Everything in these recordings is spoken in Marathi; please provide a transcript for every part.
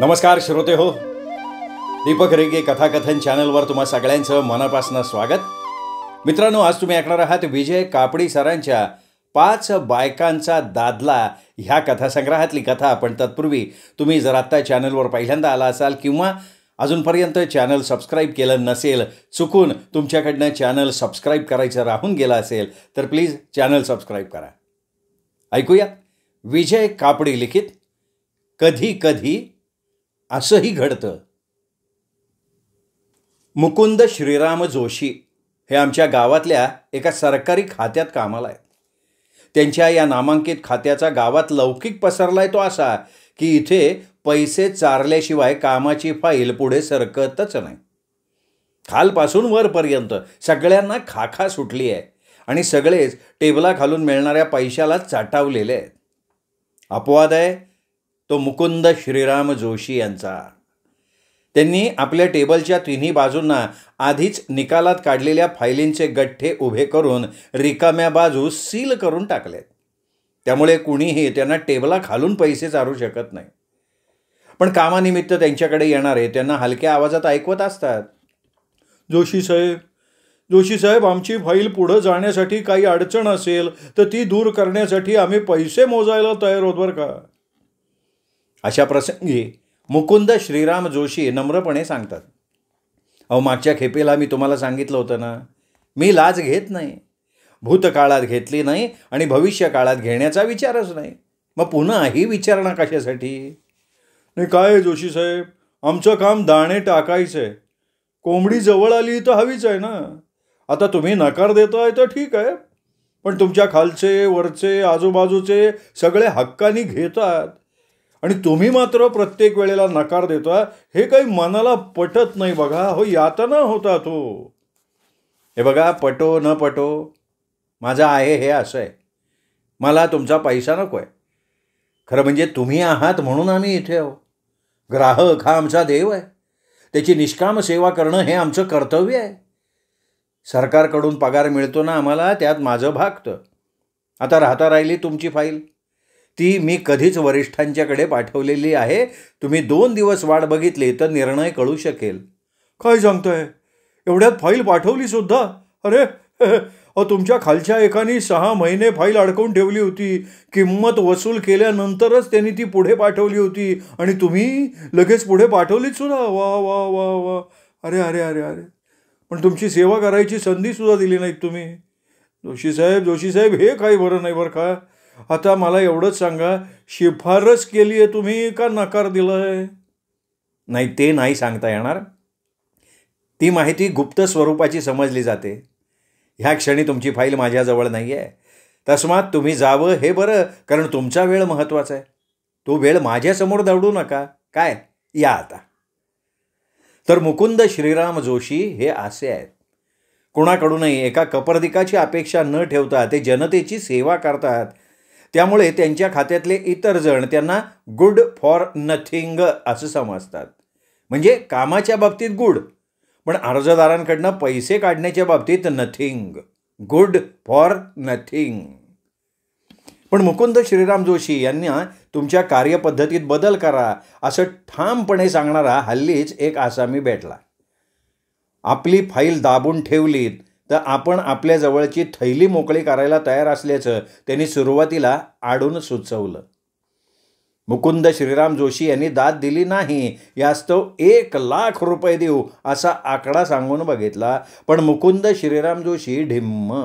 नमस्कार श्रोते हो, दीपक रेगे कथाकथन चॅनलवर तुम्हा सगळ्यांचं मनापासून स्वागत. मित्रांनो, आज तुम्ही ऐकणार आहात विजय कापडी सरांच्या 5 बायकांचा दादला ह्या कथासंग्रहातली कथा. पण तत्पूर्वी तुम्ही जर आत्ता चॅनलवर पहिल्यांदा आला असाल किंवा अजूनपर्यंत चॅनल सबस्क्राईब केलं नसेल, चुकून तुमच्याकडनं चॅनल सबस्क्राईब करायचं राहून गेलं असेल तर प्लीज चॅनल सबस्क्राईब करा. ऐकूया विजय कापडी लिखित कधी कधी असंही घडतं. मुकुंद श्रीराम जोशी हे आमच्या गावातल्या एका सरकारी खात्यात कामाला आहेत. त्यांच्या या नामांकित खात्याचा गावात लौकिक पसरलाय तो असा की इथे पैसे चारल्याशिवाय कामाची फाईल पुढे सरकतच नाही. खालपासून वरपर्यंत सगळ्यांना खाखा सुटली आहे आणि सगळेच टेबलाखालून मिळणाऱ्या पैशाला चाटावलेले आहेत. अपवाद आहे तो मुकुंद श्रीराम जोशी यांचा. त्यांनी आपल्या टेबलच्या तिन्ही बाजूंना आधीच निकालात काढलेल्या फायलींचे गठ्ठे उभे करून रिकाम्या बाजू सील करून टाकलेत. त्यामुळे कुणीही त्यांना टेबलाखालून पैसे चारू शकत नाही. पण कामानिमित्त त्यांच्याकडे येणारे त्यांना हलक्या आवाजात ऐकवत असतात. जोशी साहेब, आमची फाईल पुढं जाण्यासाठी काही अडचण असेल तर ती दूर करण्यासाठी आम्ही पैसे मोजायला तयार आहोत बरं का. अशा प्रसंगी मुकुंद श्रीराम जोशी नम्रपणे सांगतात, अहो मागच्या खेपेला मी तुम्हाला सांगितलं होतं ना, मी लाच घेत नाही, भूतकाळात घेतली नाही आणि भविष्य काळात घेण्याचा विचारच नाही. मग पुन्हा ही विचारणा कशासाठी? नाही काय जोशी साहेब, आमचं काम दाणे टाकायचं आहे. कोंबडी जवळ आली तर हवीच आहे ना. आता तुम्ही नकार देताय तर ठीक आहे, पण तुमच्या खालचे वरचे आजूबाजूचे सगळे हक्कानी घेतात आणि तुम्ही मात्र प्रत्येक वेळेला नकार देता. हे काही मनाला पटत नाही बघा. हो, यातना होता तो. हे बघा, पटो न पटो माझं आहे हे असं आहे. मला तुमचा पैसा नको आहे. खरं म्हणजे तुम्ही आहात म्हणून आम्ही इथे आहो. ग्राहक हा आमचा देव आहे. त्याची निष्काम सेवा करणं हे आमचं कर्तव्य आहे. सरकारकडून पगार मिळतो ना आम्हाला, त्यात माझं भागतं. आता राहिली तुमची फाईल. ती मी कधीच वरिष्ठांच्याकडे पाठवलेली आहे. तुम्ही 2 दिवस वाट बघितली तर निर्णय कळू शकेल. काय सांगताय? एवढ्यात फाईल पाठवली सुद्धा? अरे तुमच्या खालच्या एकाने 6 महिने फाईल अडकवून ठेवली होती. किंमत वसूल केल्यानंतरच त्यांनी ती पुढे पाठवली होती आणि तुम्ही लगेच पुढे पाठवलीच सुद्धा. वा वा वा वा. अरे अरे अरे अरे, पण तुमची सेवा करायची संधीसुद्धा दिली नाहीत तुम्ही. जोशी साहेब, हे काही बरं नाही बरं का. आता मला एवढंच सांगा, शिफारस केली आहे तुम्ही का नकार दिलाय? नाही, ते नाही सांगता येणार. ती माहिती गुप्त स्वरूपाची समजली जाते. ह्या क्षणी तुमची फाईल माझ्याजवळ नाही आहे. तस्मात तुम्ही जावं हे बरं, कारण तुमचा वेळ महत्त्वाचा आहे. तो वेळ माझ्यासमोर दवडू नका. काय, या आता. तर मुकुंद श्रीराम जोशी हे असे आहेत. कोणाकडूनही एका कपर्दिकाची अपेक्षा न ठेवता ते जनतेची सेवा करतात. त्यामुळे त्यांच्या खात्यातले इतर जण त्यांना गुड फॉर नथिंग असं समजतात. म्हणजे कामाच्या बाबतीत गुड, पण अर्जदारांकडनं पैसे काढण्याच्या बाबतीत नथिंग. Good for nothing. पण मुकुंद श्रीराम जोशी यांना तुमच्या कार्यपद्धतीत बदल करा असं ठामपणे सांगणारा हल्लीच एक आसामी भेटला. आपली फाईल दाबून ठेवलीत तर आपण आपल्या जवळची थैली मोकळी करायला तयार असल्याचं त्यांनी सुरुवातीला आडून सुचवलं. मुकुंद श्रीराम जोशी यांनी दाद दिली नाही. यास्तव 1,00,000 रुपये देऊ असा आकडा सांगून बघितला, पण मुकुंद श्रीराम जोशी ढिम्म.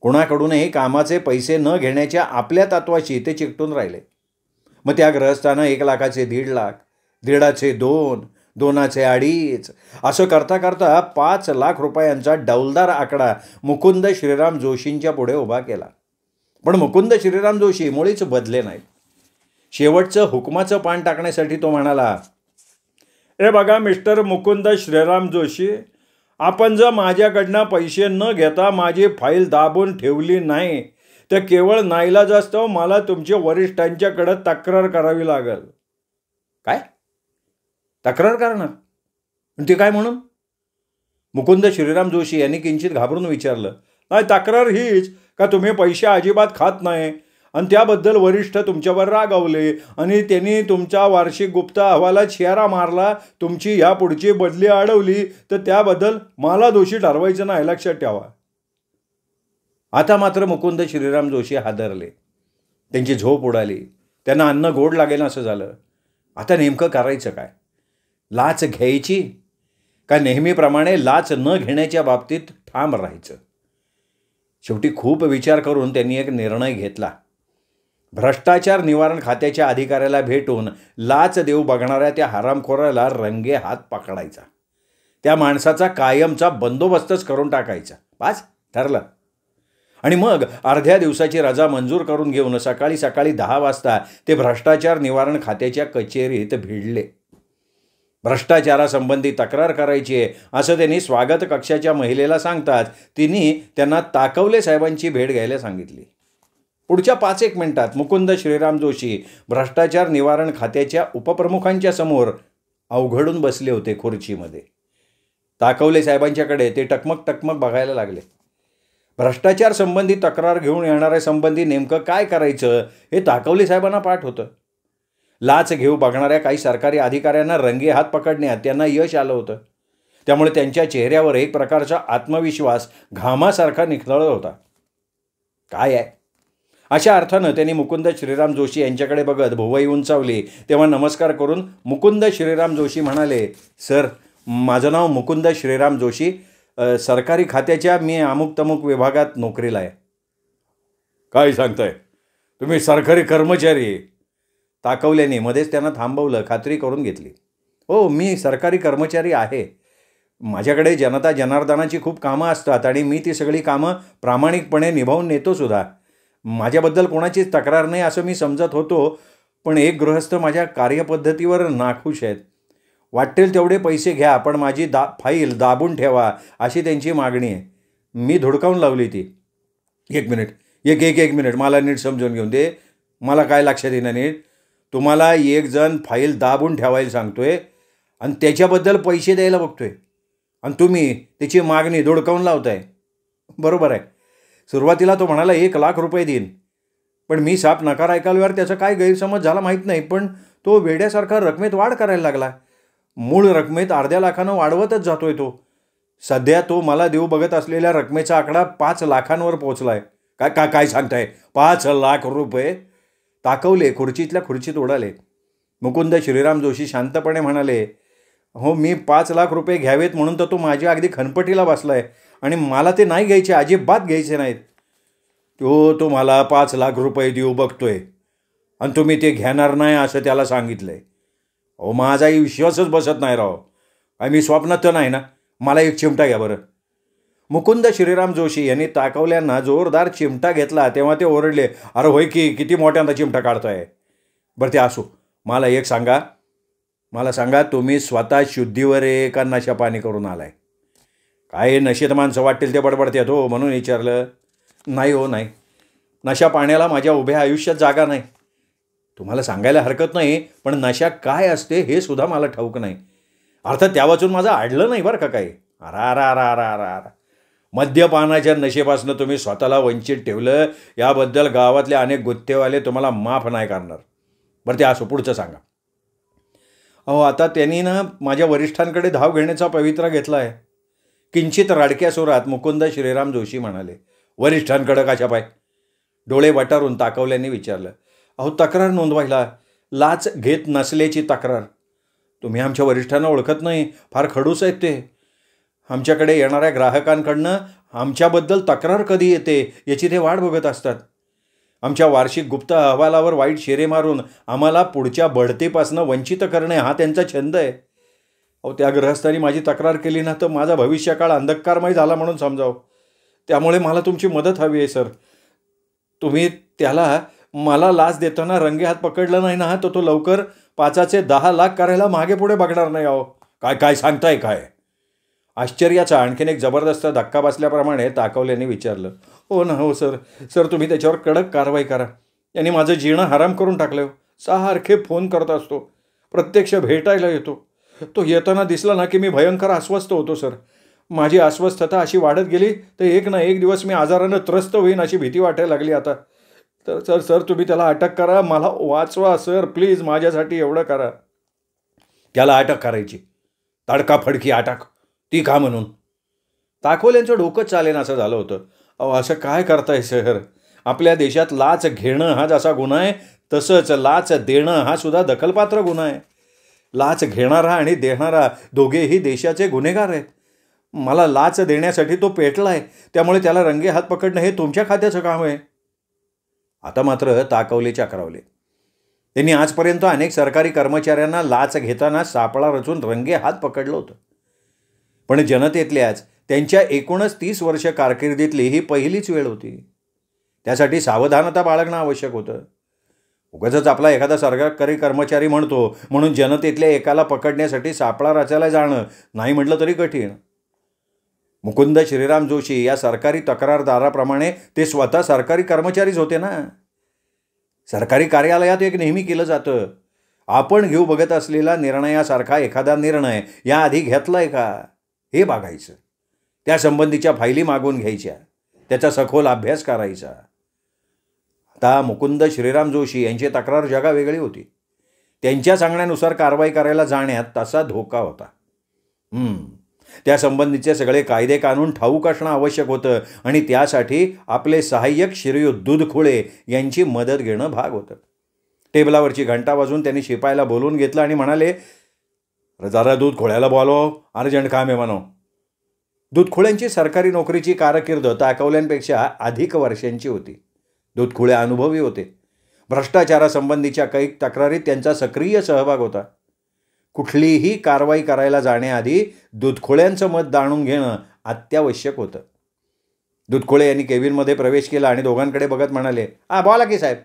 कुणाकडूनही कामाचे पैसे न घेण्याच्या आपल्या तत्वाशी ते चिकटून राहिले. मग त्या ग्रहस्थानं 1,00,000चे 1,50,000, 1,50,000चे 2, 2चे 2.5 असं करता करता 5,00,000 रुपयांचा डौलदार आकडा मुकुंद श्रीराम जोशींच्या पुढे उभा केला. पण मुकुंद श्रीराम जोशी मुळीच बदले नाहीत. शेवटचं हुकमाचं पान टाकण्यासाठी तो म्हणाला, हे बघा मिस्टर मुकुंद श्रीराम जोशी, आपण जर माझ्याकडनं पैसे न घेता माझी फाईल दाबून ठेवली नाही तर केवळ नाईलाजास्तव मला तुमच्या वरिष्ठांच्याकडे तक्रार करावी लागेल. काय तक्रार करणार? ते काय म्हणून? मुकुंद श्रीराम जोशी यांनी किंचित घाबरून विचारलं. नाही, तक्रार हीच का तुम्ही पैसे अजिबात खात नाही आणि त्याबद्दल वरिष्ठ तुमच्यावर रागावले आणि त्यांनी तुमचा वार्षिक गुप्त अहवालात शेरा मारला, तुमची यापुढची बदली अडवली, तर त्याबद्दल मला दोषी ठरवायचं नाही, लक्षात ठेवा. आता मात्र मुकुंद श्रीराम जोशी हादरले. त्यांची झोप उडाली. त्यांना अन्न गोड लागेल असं झालं. आता नेमकं करायचं काय? लाच घ्यायची का नेहमीप्रमाणे लाच न घेण्याच्या बाबतीत ठाम राहायचं? शेवटी खूप विचार करून त्यांनी एक निर्णय घेतला. भ्रष्टाचार निवारण खात्याच्या अधिकाऱ्याला भेटून लाच देऊ बघणाऱ्या त्या हरामखोराला रंगे हात पकडायचा. त्या माणसाचा कायमचा बंदोबस्तच करून टाकायचा. बस ठरलं. आणि मग अर्ध्या दिवसाची रजा मंजूर करून घेऊन सकाळी 10 वाजता ते भ्रष्टाचार निवारण खात्याच्या कचेरीत भिडले. भ्रष्टाचारासंबंधी तक्रार करायची आहे असं त्यांनी स्वागत कक्षाच्या महिलेला सांगताच तिने त्यांना ताकवले साहेबांची भेट घ्यायला सांगितली. पुढच्या 5-1 मिनिटात मुकुंद श्रीराम जोशी भ्रष्टाचार निवारण खात्याच्या उपप्रमुखांच्या समोर अवघडून बसले होते खुर्चीमध्ये. ताकवले साहेबांच्याकडे ते टकमक बघायला लागले. भ्रष्टाचार संबंधी तक्रार घेऊन येणाऱ्या संबंधी नेमकं काय करायचं हे ताकवले साहेबांना पाठ होतं. लाच घेऊ बघणाऱ्या काही सरकारी अधिकाऱ्यांना रंगे हात पकडण्यात त्यांना यश आलं होतं. त्यामुळे त्यांच्या चेहऱ्यावर एक प्रकारचा आत्मविश्वास घामासारखा निखळत होता. काय आहे? अशा अर्थानं त्यांनी मुकुंद श्रीराम जोशी यांच्याकडे बघत भुवई उंचावली. तेव्हा नमस्कार करून मुकुंद श्रीराम जोशी म्हणाले, सर, माझं नाव मुकुंद श्रीराम जोशी, सरकारी खात्याच्या मी अमुक तमुक विभागात नोकरीला आहे. काय सांगताय? तुम्ही सरकारी कर्मचारी? ताकवल्याने मध्येच त्यांना थांबवलं. खात्री करून घेतली. हो, मी सरकारी कर्मचारी आहे. माझ्याकडे जनता जनार्दनाची खूप कामं असतात आणि मी ती सगळी कामं प्रामाणिकपणे निभावून नेतो सुद्धा. माझ्याबद्दल कोणाचीच तक्रार नाही असं मी समजत होतो, पण एक गृहस्थ माझ्या कार्यपद्धतीवर नाखुश आहेत. वाटेल तेवढे पैसे घ्या, पण माझी फाईल दाबून ठेवा अशी त्यांची मागणी आहे. मी धुडकावून लावली ती. एक मिनिट मला नीट समजून घेऊन दे. मला काय लक्षात येणं नीट? तुम्हाला एक जण फाईल दाबून ठेवायला सांगतोय आणि त्याच्याबद्दल पैसे द्यायला बघतोय आणि तुम्ही त्याची मागणी धुडकावून लावताय. बरोबर आहे. सुरुवातीला तो म्हणाला 1 लाख रुपये देईन, पण मी साफ नकार ऐकल्यावर त्याचा काय गैरसमज झाला माहीत नाही, पण तो वेड्यासारखा रकमेत वाढ करायला लागला. मूळ रकमेत अर्ध्या लाखानं वाढवतच जातोय तो. सध्या तो मला देऊ बघत असलेल्या रकमेचा आकडा 5 लाखांवर पोहोचलाय. काय सांगताय? 5 लाख रुपये? ताकवले खुर्चीतल्या खुर्चीत उडाले. मुकुंद श्रीराम जोशी शांतपणे म्हणाले, हो, मी 5 लाख रुपये घ्यावेत म्हणून तर तो माझ्या अगदी खनपटीला बसलाय आणि मला ते नाही घ्यायचे, अजिबात घ्यायचे नाहीत. तो तुम्हाला 5 लाख रुपये देऊ बघतोय आणि तुम्ही ते घेणार नाही असं त्याला सांगितलंय. अहो, माझाही विश्वासच बसत नाही राव. मी स्वप्नात तर नाही ना? मला एक चिमटा घ्या बरं. मुकुंद श्रीराम जोशी यांनी ताकवल्यांना जोरदार चिमटा घेतला तेव्हा ते ओरडले, अरे होय की, किती मोठ्यांदा चिमटा काढतोय. बरं ते असो, मला सांगा तुम्ही स्वतः शुद्धीवर आहे का नशा पाणी करून आलाय? काय नशेत माणसं वाटेल ते बडबडतात हो, म्हणून विचारलं. नाही हो, नाही. नशा पाण्याला माझ्या उभ्या आयुष्यात जागा नाही. तुम्हाला सांगायला हरकत नाही, पण नशा काय असते हे सुद्धा मला ठाऊक नाही. अर्थात त्या वाचून माझं आडलं नाही बरं का काही. अरा मद्यपानाच्या नशेपासून तुम्ही स्वतःला वंचित ठेवलं याबद्दल गावातले अनेक गुत्तेवाले तुम्हाला माफ नाही करणार. बरं ते असो, पुढचं सांगा. अहो, आता त्यांनी ना माझ्या वरिष्ठांकडे धाव घेण्याचा पवित्रा घेतला आहे. किंचित राडक्या सुरात मुकुंद श्रीराम जोशी म्हणाले. वरिष्ठांकडं कशा पाय? डोळे वटारून ताकवल्याने विचारलं. अहो, तक्रार नोंदवायला, लाच घेत नसल्याची तक्रार. तुम्ही आमच्या वरिष्ठांना ओळखत नाही, फार खडूस आहेत ते. आमच्याकडे येणाऱ्या ग्राहकांकडनं आमच्याबद्दल तक्रार कधी येते याची ते वाट बघत असतात. आमच्या वार्षिक गुप्त अहवालावर वाईट शेरे मारून आम्हाला पुढच्या बढतीपासून वंचित करणे हा त्यांचा छंद आहे. अहो, त्या गृहस्थांनी माझी तक्रार केली ना तर माझा भविष्यकाळ अंधकारमय झाला म्हणून समजावं. त्यामुळे मला तुमची मदत हवी आहे सर. तुम्ही त्याला मला लाच देताना रंगे हात पकडलं नाही ना तर तो लवकर 5चे 10 लाख करायला मागे पुढे बघणार नाही. अहो, काय सांगताय काय? आश्चर्याचा आणखीन एक जबरदस्त धक्का बसल्याप्रमाणे ताकवल्याने विचारलं. हो ना, हो सर, तुम्ही त्याच्यावर कडक कारवाई करा. यांनी माझं जीणं हराम करून टाकलं. सारखे फोन करत असतो, प्रत्यक्ष भेटायला येतो. तो येताना दिसला ना की मी भयंकर अस्वस्थ होतो सर. माझी अस्वस्थता अशी वाढत गेली तर एक ना एक दिवस मी आजारानं त्रस्त होईन अशी भीती वाटायला लागली. आता तर सर सर तुम्ही त्याला अटक करा, मला वाचवा सर, प्लीज माझ्यासाठी एवढं करा. त्याला अटक करायची, तडकाफडकी अटक, ती का म्हणून? ताकवल्यांचं डोकंच चालेन असं झालं होतं. अहो असं काय करताय सर? आपल्या देशात लाच घेणं हा जसा गुन्हा आहे, तसंच लाच देणं हा सुद्धा दखलपात्र गुन्हा आहे. लाच घेणारा आणि देणारा दोघेही देशाचे गुन्हेगार आहेत. मला लाच देण्यासाठी तो पेटलाय, त्यामुळे त्याला रंगे हात पकडणं हे तुमच्या खात्याचं काम आहे. आता मात्र ताकवले चक्रावले. त्यांनी आजपर्यंत अनेक सरकारी कर्मचाऱ्यांना लाच घेताना सापळा रचून रंगे हात पकडलं होतं. पण जनतेतल्याच त्यांच्या एकूणच 30 वर्ष कारकिर्दीतली ही पहिलीच वेळ होती. त्यासाठी सावधानता बाळगणं आवश्यक होतं. उगाचच आपला एखादा सरकारी कर्मचारी म्हणतो म्हणून जनतेतल्या एकाला पकडण्यासाठी सापळा रचायला जाणं नाही म्हटलं तरी कठीण. मुकुंद श्रीराम जोशी या सरकारी तक्रारदाराप्रमाणे ते स्वतः सरकारी कर्मचारीच होते ना. सरकारी कार्यालयात एक नेहमी केलं जातं, आपण घेऊ बघत असलेला निर्णयासारखा एखादा निर्णय याआधी घेतलाय का हे बघायचं. त्यासंबंधीच्या फायली मागून घ्यायच्या, त्याचा सखोल अभ्यास करायचा. आता मुकुंद श्रीराम जोशी यांची तक्रार जगावेगळी होती. त्यांच्या सांगण्यानुसार कारवाई करायला जाण्यात तसा धोका होता. त्यासंबंधीचे सगळे कायदे कानून ठाऊक असणं आवश्यक होतं आणि त्यासाठी आपले सहाय्यक श्रीयुत दूधखुळे यांची मदत घेणं भाग होतं. टेबलावरची घंटा वाजून त्यांनी शिपायाला बोलवून घेतलं आणि म्हणाले, जरा दूधखुळ्याला बोलव, अर्जंट काम आहे म्हणो. दूधखुळ्यांची सरकारी नोकरीची कारकीर्द ताकवल्यांपेक्षा अधिक वर्षांची होती. दूधखुळे अनुभवी होते. भ्रष्टाचारासंबंधीच्या कैक तक्रारीत त्यांचा सक्रिय सहभाग होता. कुठलीही कारवाई करायला जाण्याआधी दूधखुळ्यांचं मत जाणून घेणं अत्यावश्यक होतं. दूधखुळे यांनी केबिनमध्ये प्रवेश केला आणि दोघांकडे बघत म्हणाले, बोला की साहेब.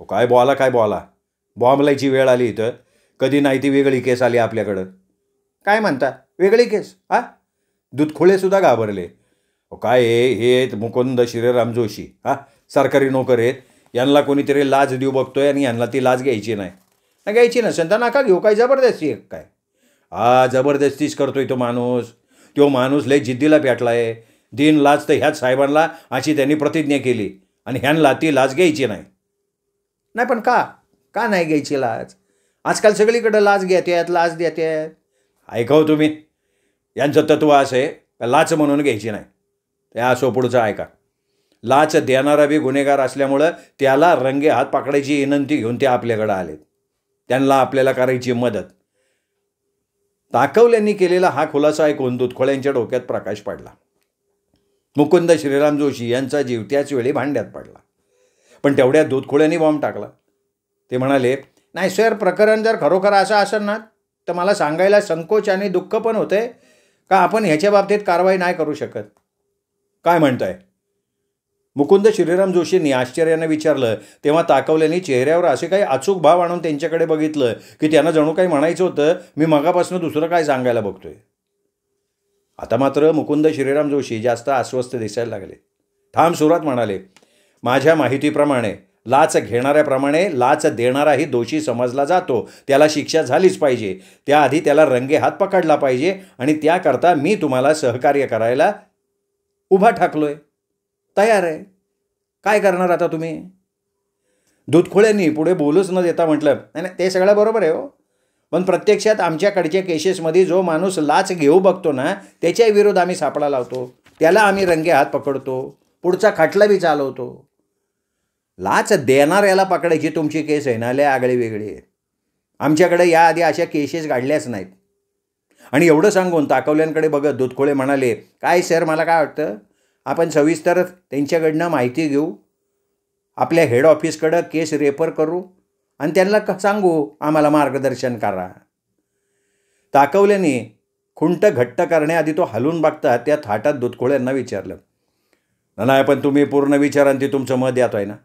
काय बोला, बॉम्बलायची वेळ आली इथं. कधी नाही ती वेगळी केस आली आपल्याकडं. काय म्हणता, वेगळी केस? दूधखुळे सुद्धा घाबरले. काय हे मुकुंद श्रीराम जोशी सरकारी नोकर आहेत, यांना कोणीतरी लाच देऊ बघतोय आणि यांना ती लाच घ्यायची नाही. घ्यायची नसेल तर नका घेऊ. काय जबरदस्ती आहे काय? जबरदस्तीच करतोय तो माणूस लय जिद्दीला पेटलाय. दिन लाच तर ह्याच साहेबांना अशी त्यांनी प्रतिज्ञा केली आणि ह्यांना ती लाच घ्यायची नाही. पण का नाही घ्यायची लाच? आजकाल सगळीकडं लाच देतात. ऐकाव तुम्ही, यांचं तत्व असं आहे, लाच म्हणून घ्यायची नाही. ते असो, पुढचं ऐका. लाच देणारा बी गुन्हेगार असल्यामुळं त्याला रंगे हात पकडायची विनंती घेऊन ते आपल्याकडं आलेत. त्यांना आपल्याला करायची मदत. ताकवल्यांनी केलेला हा खुलासा ऐकून दूधखुळ्यांच्या डोक्यात प्रकाश पडला. मुकुंद श्रीराम जोशी यांचा जीव त्याच वेळी भांड्यात पडला. पण तेवढ्या दूधखुळ्यांनी बॉम्ब टाकला. ते म्हणाले, नाही सर, प्रकरण जर खरोखर असं असेल ना तर मला सांगायला संकोच आणि दुःख पण होते का आपण ह्याच्या बाबतीत कारवाई नाही करू शकत. काय म्हणताय? मुकुंद श्रीराम जोशींनी आश्चर्याने विचारलं. तेव्हा ताकवल्यांनी चेहऱ्यावर असे काही अचूक भाव आणून त्यांच्याकडे बघितलं की त्यांना जणू काही म्हणायचं होतं, मी मगापासून दुसरं काय सांगायला बघतोय. आता मात्र मुकुंद श्रीराम जोशी जास्त अस्वस्थ दिसायला लागले. ठाम सुरात म्हणाले, माझ्या माहितीप्रमाणे लाच घेणाऱ्याप्रमाणे लाच देणाराही दोषी समजला जातो. त्याला शिक्षा झालीच पाहिजे. त्याआधी त्याला रंगे हात पकडला पाहिजे आणि त्याकरता मी तुम्हाला सहकार्य करायला उभा ठाकलोय, तयार आहे. काय करणार आता तुम्ही? दूधखुळ्यांनी पुढे बोलूच न देता म्हटलं, नाही ते सगळं बरोबर आहे हो, पण प्रत्यक्षात आमच्याकडच्या केसेसमध्ये जो माणूस लाच घेऊ बघतो ना त्याच्या विरोध आम्ही सापळा लावतो, त्याला आम्ही रंगे हात पकडतो, पुढचा खटला बी चालवतो. लाच देणाऱ्याला पकडायची तुमची केस आहे ना, लय आगळी वेगळी आहे. आमच्याकडे याआधी अशा केसेस घडल्याच नाहीत. आणि एवढं सांगून ताकवल्यांकडे बघत दूधखुळे म्हणाले, काय सर, मला काय वाटतं आपण सविस्तर त्यांच्याकडनं माहिती घेऊ, आपल्या हेड ऑफिसकडं केस रेफर करू आणि त्यांना सांगू आम्हाला मार्गदर्शन करा. ताकवल्याने खुंट घट्ट करण्याआधी तो हलून बघता त्या थाटात दूधखुळ्यांना विचारलं, नाही पण तुम्ही पूर्ण विचारांती तुमचं मत द्यात आहे ना.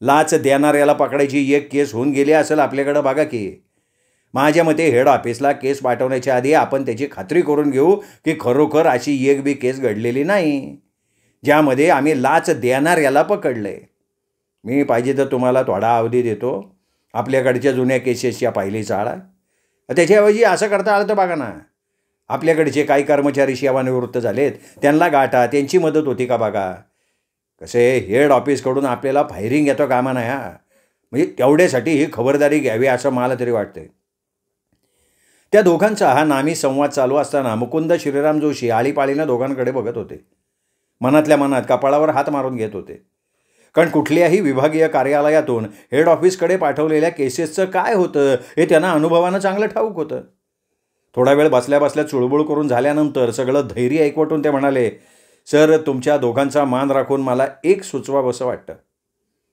लाच देणाऱ्याला पकडायची एक केस होऊन गेली असेल आपल्याकडं बघा की. माझ्या मते हेड ऑफिसला केस पाठवण्याच्या आधी आपण त्याची खात्री करून घेऊ की खरोखर अशी एक बी केस घडलेली नाही ज्यामध्ये आम्ही लाच देणाऱ्याला पकडलंय. मी पाहिजे तर तुम्हाला थोडा अवधी देतो, आपल्याकडच्या जुन्या केसेसच्या पाहिली चाळा. त्याच्याऐवजी असं करता आलं तर बघा ना, आपल्याकडचे काही कर्मचारी सेवानिवृत्त झालेत, त्यांना गाठा, त्यांची मदत होती का बघा. कसे हेड ऑफिसकडून आपल्याला फायरिंग येतो कामा नाही हा, म्हणजे तेवढ्यासाठी ही खबरदारी घ्यावी असं मला तरी वाटतंय. त्या दोघांचा हा नामी संवाद चालू असताना मुकुंद श्रीराम जोशी आळीपाळीनं दोघांकडे बघत होते. मनातल्या मनात कपाळावर हात मारून घेत होते. कारण कुठल्याही विभागीय कार्यालयातून हेड ऑफिसकडे पाठवलेल्या केसेसचं काय होतं हे त्यांना अनुभवानं चांगलं ठाऊक होतं. थोडा वेळ बसल्या बसल्या चुळबुळ करून झाल्यानंतर सगळं धैर्य एकवटून ते म्हणाले, सर तुमच्या दोघांचा मान राखून मला एक सुचवावंसं वाटतं.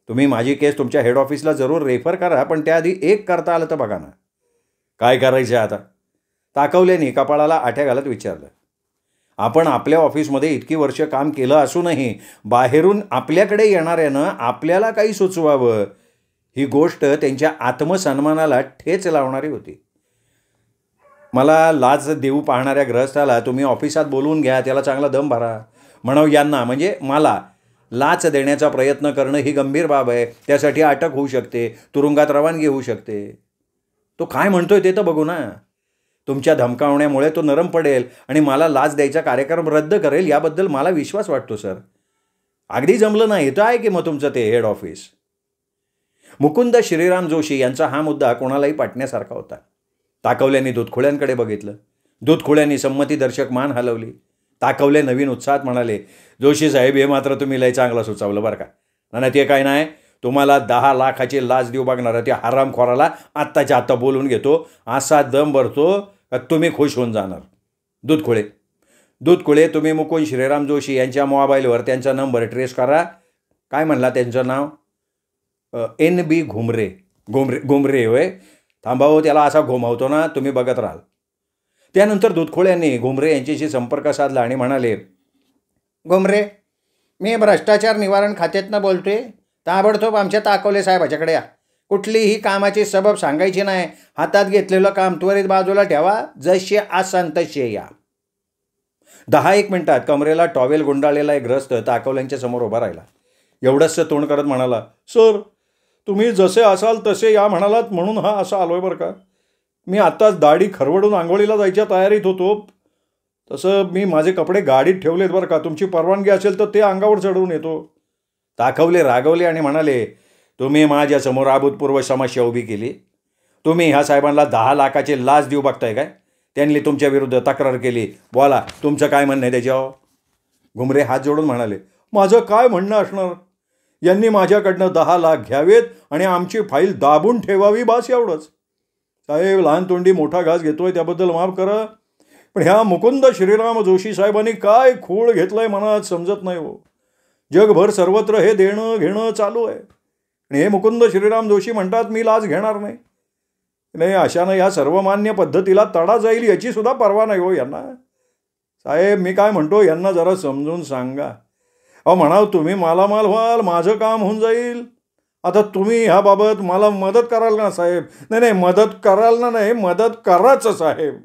तुम्ही माझी केस तुमच्या हेड ऑफिसला जरूर रेफर करा, पण त्याआधी एक करता आलं तर बघा ना. काय करायचं आता? ताकवल्याने कपाळाला आठ्या घालत विचारलं. आपण आपल्या ऑफिसमध्ये इतकी वर्ष काम केलं असूनही बाहेरून आपल्याकडे येणाऱ्यानं आपल्याला काही सुचवावं ही गोष्ट त्यांच्या आत्मसन्मानाला ठेच लावणारी होती. मला लाच देऊ पाहणाऱ्या गृहस्थाला तुम्ही ऑफिसात बोलवून घ्या, त्याला चांगला दम भरा म्हणाव. यांना म्हणजे मला लाच देण्याचा प्रयत्न करणं ही गंभीर बाब आहे. त्यासाठी अटक होऊ शकते, तुरुंगात रवानगी होऊ शकते. तो काय म्हणतोय ते तर बघू ना. तुमच्या धमकावण्यामुळे तो नरम पडेल आणि मला लाच द्यायचा कार्यक्रम रद्द करेल याबद्दल मला विश्वास वाटतो सर. अगदी जमलं नाही तर आहे की मग तुमचं ते हेड ऑफिस. मुकुंद श्रीराम जोशी यांचा हा मुद्दा कोणालाही पटण्यासारखा होता. ताकवल्याने दूधखोळ्यांकडे बघितलं. दूधखोळ्यांनी संमतीदर्शक मान हलवली. ताकवले नवीन उत्साहात म्हणाले, जोशी साहेब हे मात्र तुम्ही लय चांगलं सुचवलं बरं का. नाही ते काय नाही, तुम्हाला 10 लाखाची लाच देऊ बघणारा त्या हरामखोराला आत्ताच्या आत्ता बोलून घेतो, असा दम भरतो का तुम्ही खुश होऊन जाणार. दूधखोळे तुम्ही मुकुंद श्रीराम जोशी यांच्या मोबाईलवर त्यांचा नंबर ट्रेस करा. काय म्हणला त्यांचं नाव? NB घुमरे होय. थांबावं त्याला असा घुमावतो ना, तुम्ही बघत राहाल. त्यानंतर दूधखोळ्यांनी घुमरे यांच्याशी संपर्क साधला आणि म्हणाले, घुमरे मी भ्रष्टाचार निवारण खात्यातनं बोलतोय. ताबडतोब आमच्या ताकवले साहेबाच्याकडे या. कुठलीही कामाची सबब सांगायची नाही. हातात घेतलेलं काम त्वरित बाजूला ठेवा. जसे आसान तसे या. 10-1 मिनिटात कमरेला टॉवेल गुंडाळलेला एक ग्रस्त ताकवल्यांच्या समोर उभा राहिला. एवढंच तोंड करत म्हणाला, सर तुम्ही जसे असाल तसे या म्हणालात म्हणून हा असा आलोय बरं का. मी आत्ताच दाढी खरवडून आंघोळीला जायच्या तयारीत होतो. तसं मी माझे कपडे गाडीत ठेवलेत बरं का. तुमची परवानगी असेल तर ते अंगावर चढवून येतो. ताकवले रागवले आणि म्हणाले, तुम्ही माझ्यासमोर अभूतपूर्व समस्या उभी केली. तुम्ही ह्या साहेबांना 10 लाखाची लाच देऊ बघताय काय? त्यांनी तुमच्या विरुद्ध तक्रार केली. बोला तुमचं काय म्हणणं आहे त्याच्यावर? घुमरे हात जोडून म्हणाले, माझं काय म्हणणं असणार? यांनी माझ्याकडनं 10 लाख घ्यावेत आणि आमची फाईल दाबून ठेवावी, बस एवढंच. साहेब लहान तोंडी मोठा घास घेतोय त्याबद्दल माफ करा, पण ह्या मुकुंद श्रीराम जोशी साहेबांनी काय खूळ घेतलंय मनात समजत नाही हो. जगभर सर्वत्र हे देणं घेणं चालू आहे आणि हे मुकुंद श्रीराम जोशी म्हणतात मी लाच घेणार नाही. नाही अशानं या सर्वमान्य पद्धतीला तडा जाईल याची सुद्धा पर्वा नाही हो यांना. साहेब मी काय म्हणतो यांना जरा समजून सांगा. अहो म्हणाव तुम्ही मालामाल व्हाल, माझं काम होऊन जाईल. आता तुम्ही ह्याबाबत मला मदत कराल ना साहेब? नाही मदत कराल ना, नाही मदत करायचं साहेब.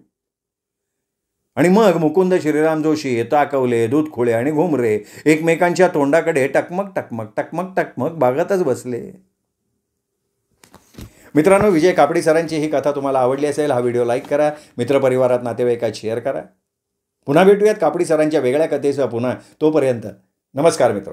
आणि मग मुकुंद श्रीराम जोशी, ताकवले, दूधखोळे आणि घुमरे एकमेकांच्या तोंडाकडे टकमक टकमक टकमक टकमक बघतच बसले. मित्रांनो, विजय कापडी सरांची ही कथा तुम्हाला आवडली असेल, हा व्हिडिओ लाईक करा, मित्रपरिवारात नातेवाईकात शेअर करा. पुन्हा भेटूयात कापडी सरांच्या वेगळ्या कथेसह पुन्हा. तोपर्यंत नमस्कार मित्र.